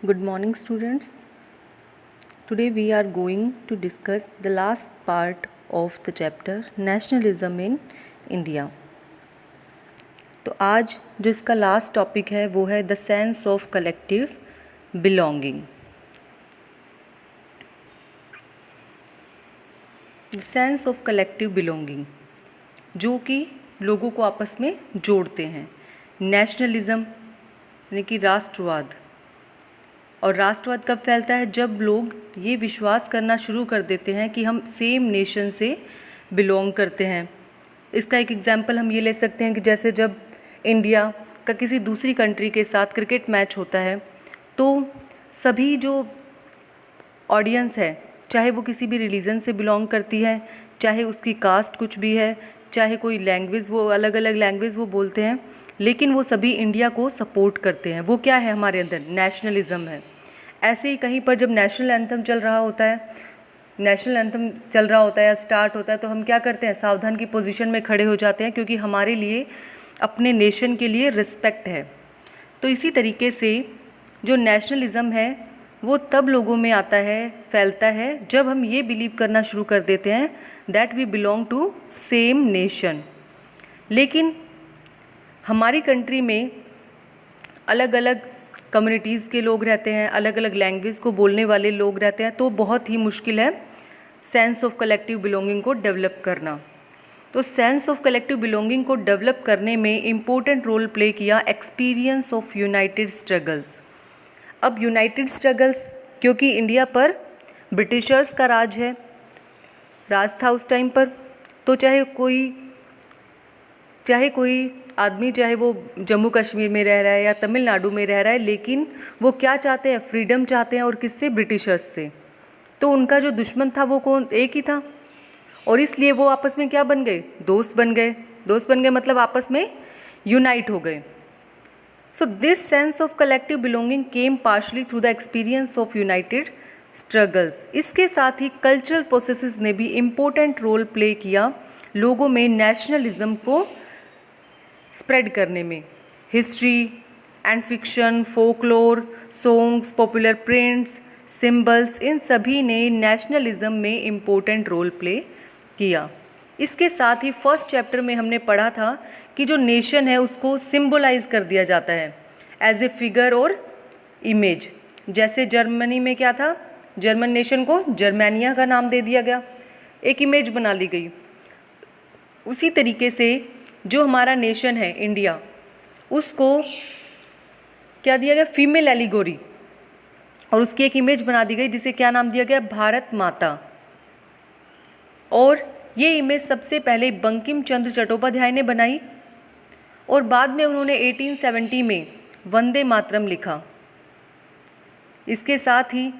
Good morning, students. Today we are going to discuss the last part of the chapter Nationalism in India. तो आज जो इसका last topic है वो है the sense of collective belonging. The sense of collective belonging जो कि लोगों को आपस में जोड़ते हैं। नेशनलिज्म यानी कि राष्ट्रवाद, और राष्ट्रवाद कब फैलता है? जब लोग ये विश्वास करना शुरू कर देते हैं कि हम सेम नेशन से बिलोंग करते हैं। इसका एक एग्जांपल हम ये ले सकते हैं कि जैसे जब इंडिया का किसी दूसरी कंट्री के साथ क्रिकेट मैच होता है तो सभी जो ऑडियंस है, चाहे वो किसी भी रिलीजन से बिलोंग करती है, चाहे उसकी कास्ट कुछ भी है, चाहे कोई लैंग्वेज, वो अलग अलग लैंग्वेज वो बोलते हैं, लेकिन वो सभी इंडिया को सपोर्ट करते हैं। वो क्या है? हमारे अंदर नेशनलिज्म है। ऐसे ही कहीं पर जब नेशनल एंथम चल रहा होता है या स्टार्ट होता है तो हम क्या करते हैं? सावधान की पोजीशन में खड़े हो जाते हैं, क्योंकि हमारे लिए अपने नेशन के लिए रिस्पेक्ट है। तो इसी तरीके से जो नेशनलिज्म है वो तब लोगों में आता है, फैलता है, जब हम ये बिलीव करना शुरू कर देते हैं that we belong to same nation. लेकिन हमारी कंट्री में अलग अलग कम्युनिटीज़ के लोग रहते हैं, अलग अलग लैंग्वेज को बोलने वाले लोग रहते हैं, तो बहुत ही मुश्किल है सेंस ऑफ कलेक्टिव बिलोंगिंग को डेवलप करना। तो सेंस ऑफ कलेक्टिव बिलोंगिंग को डेवलप करने में इम्पोर्टेंट रोल प्ले किया एक्सपीरियंस ऑफ यूनाइटेड स्ट्रगल्स। अब यूनाइटेड स्ट्रगल्स, क्योंकि इंडिया पर ब्रिटिशर्स का राज था उस टाइम पर, तो चाहे कोई आदमी, चाहे वो जम्मू कश्मीर में रह रहा है या तमिलनाडु में रह रहा है, लेकिन वो क्या चाहते हैं? फ्रीडम चाहते हैं। और किससे? ब्रिटिशर्स से। तो उनका जो दुश्मन था वो कौन? एक ही था, और इसलिए वो आपस में क्या बन गए? दोस्त बन गए मतलब आपस में यूनाइट हो गए। So this sense of collective belonging came partially through the experience of United struggles. इसके साथ ही कल्चरल प्रोसेसेस ने भी इम्पोर्टेंट रोल प्ले किया लोगों में नेशनलिज्म को स्प्रेड करने में। History and fiction, folklore, songs, popular prints, symbols, इन सभी ने नेशनलिज्म में इम्पोर्टेंट रोल प्ले किया। इसके साथ ही फर्स्ट चैप्टर में हमने पढ़ा था कि जो नेशन है उसको सिंबलाइज कर दिया जाता है एज ए फिगर और इमेज। जैसे जर्मनी में क्या था? जर्मन नेशन को जर्मेनिया का नाम दे दिया गया, एक इमेज बना ली गई। उसी तरीके से जो हमारा नेशन है इंडिया, उसको क्या दिया गया? फीमेल एलिगोरी, और उसकी एक इमेज बना दी गई जिसे क्या नाम दिया गया? भारत माता। और ये इमेज सबसे पहले बंकिम चंद्र चट्टोपाध्याय ने बनाई, और बाद में उन्होंने 1870 में वंदे मातरम लिखा। इसके साथ ही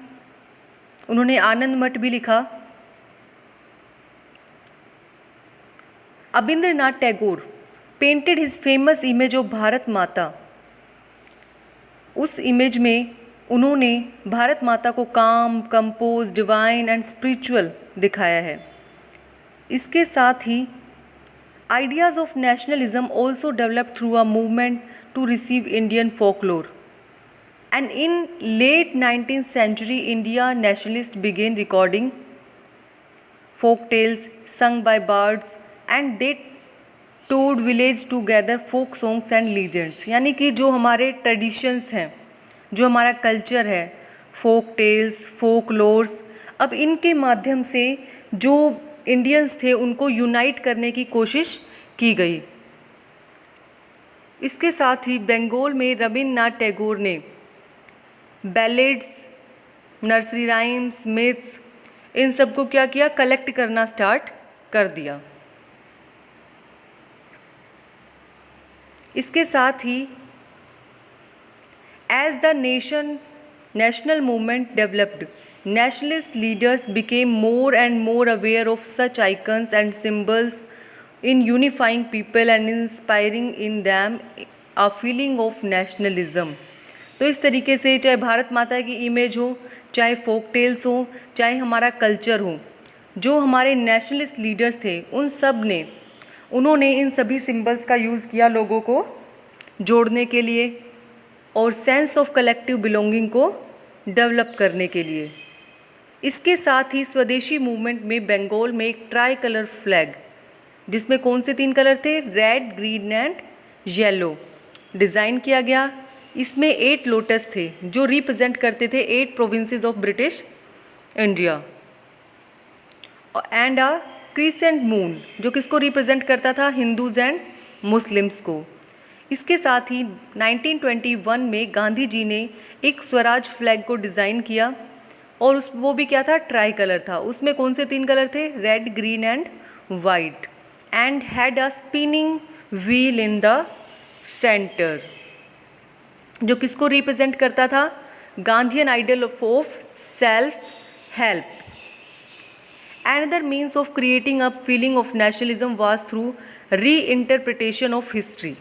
उन्होंने आनंद मठ भी लिखा। Rabindranath Tagore painted his famous image of Bharat माता। उस इमेज में उन्होंने भारत माता को काम, कंपोज, डिवाइन एंड स्पिरिचुअल दिखाया है। इसके साथ ही ideas of nationalism also develop through a movement to receive Indian folklore, and in late 19th century India nationalists began recording folk tales sung by bards, and they टूड village together folk songs and legends. यानी कि जो हमारे traditions हैं, जो हमारा culture है, folk tales, फोक lores, अब इनके माध्यम से जो इंडियंस थे उनको यूनाइट करने की कोशिश की गई। इसके साथ ही बंगाल में रविंद्रनाथ टैगोर ने बैलेड्स, नर्सरी राइम्स, मिथ्स, इन सबको क्या किया? कलेक्ट करना स्टार्ट कर दिया। इसके साथ ही as the national movement developed, nationalist leaders became more and more aware of such icons and symbols in unifying people and inspiring in them a feeling of nationalism. तो इस तरीके से चाहे भारत माता की इमेज हो, चाहे फोक टेल्स हो, चाहे हमारा कल्चर हो, जो हमारे नेशनलिस्ट लीडर्स थे उन्होंने इन सभी सिंबल्स का यूज़ किया लोगों को जोड़ने के लिए और सेंस ऑफ कलेक्टिव बिलोंगिंग को डेवलप करने के लिए। इसके साथ ही स्वदेशी मूवमेंट में बंगाल में एक ट्राई कलर फ्लैग, जिसमें कौन से 3 कलर थे, red, green and yellow, design किया गया। इसमें 8 लोटस थे जो रिप्रेजेंट करते थे 8 provinces of British India, and a crescent moon जो किसको रिप्रेजेंट करता था, हिंदूज एंड मुस्लिम्स को। इसके साथ ही 1921 में गांधी जी ने एक स्वराज फ्लैग को डिज़ाइन किया और वो भी क्या था, ट्राई कलर था। उसमें कौन से 3 कलर थे, red, green and white, and had a spinning wheel in the centre, जो किसको रिप्रेजेंट करता था, Gandhian ideal of self help. Another means of creating a feeling of nationalism was through reinterpretation of history,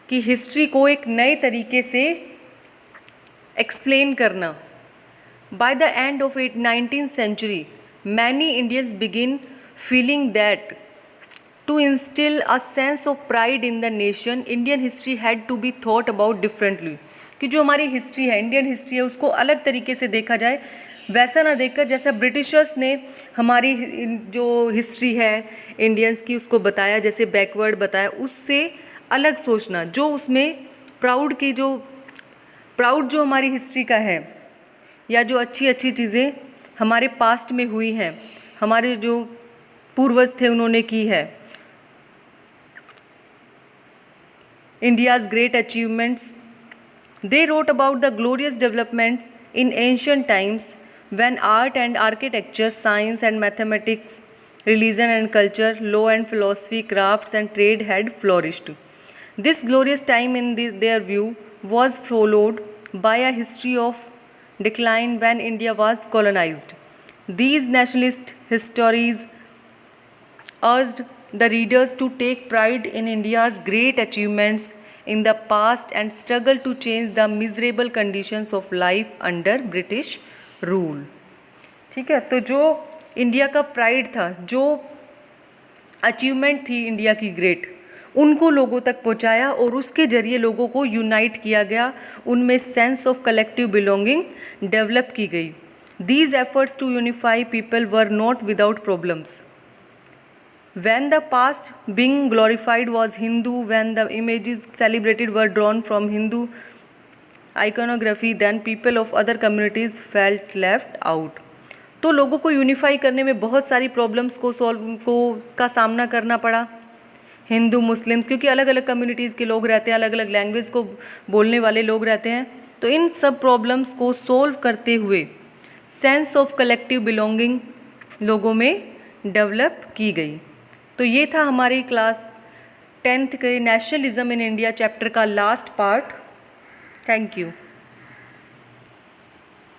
कि history को एक नए तरीके से एक्सप्लेन करना। By the end of 19th century, many Indians begin feeling that to instill a sense of pride in the nation, Indian history had to be thought about differently, कि जो हमारी हिस्ट्री है, इंडियन हिस्ट्री है, उसको अलग तरीके से देखा जाए, वैसा ना देखकर जैसा ब्रिटिशर्स ने हमारी जो हिस्ट्री है इंडियंस की उसको बताया, जैसे बैकवर्ड बताया, उससे अलग सोचना। जो उसमें प्राउड जो हमारी हिस्ट्री का है, या जो अच्छी अच्छी चीज़ें हमारे पास्ट में हुई हैं, हमारे जो पूर्वज थे उन्होंने की है, India's great achievements. They wrote about the glorious developments in ancient times when art and architecture, science and mathematics, religion and culture, law and philosophy, crafts and trade had flourished. This glorious time in their view was followed by a history of decline when India was colonized. These nationalist histories urged the readers to take pride in India's great achievements in the past and struggle to change the miserable conditions of life under British rule. ठीक है, तो जो India का pride था, जो achievement थी India की great, उनको लोगों तक पहुंचाया और उसके जरिए लोगों को यूनाइट किया गया, उनमें sense of collective belonging develop की गई। These efforts to unify people were not without problems. When the past being glorified was Hindu, when the images celebrated were drawn from Hindu iconography, then people of other communities felt left out. तो लोगों को unify करने में बहुत सारी problems का सामना करना पड़ा, हिंदू मुस्लिम्स, क्योंकि अलग अलग कम्युनिटीज़ के लोग रहते हैं, अलग अलग लैंग्वेज को बोलने वाले लोग रहते हैं। तो इन सब प्रॉब्लम्स को सोल्व करते हुए सेंस ऑफ कलेक्टिव बिलोंगिंग लोगों में डेवलप की गई। तो ये था हमारी क्लास 10th के नेशनलिज्म इन इंडिया चैप्टर का लास्ट पार्ट। Thank you.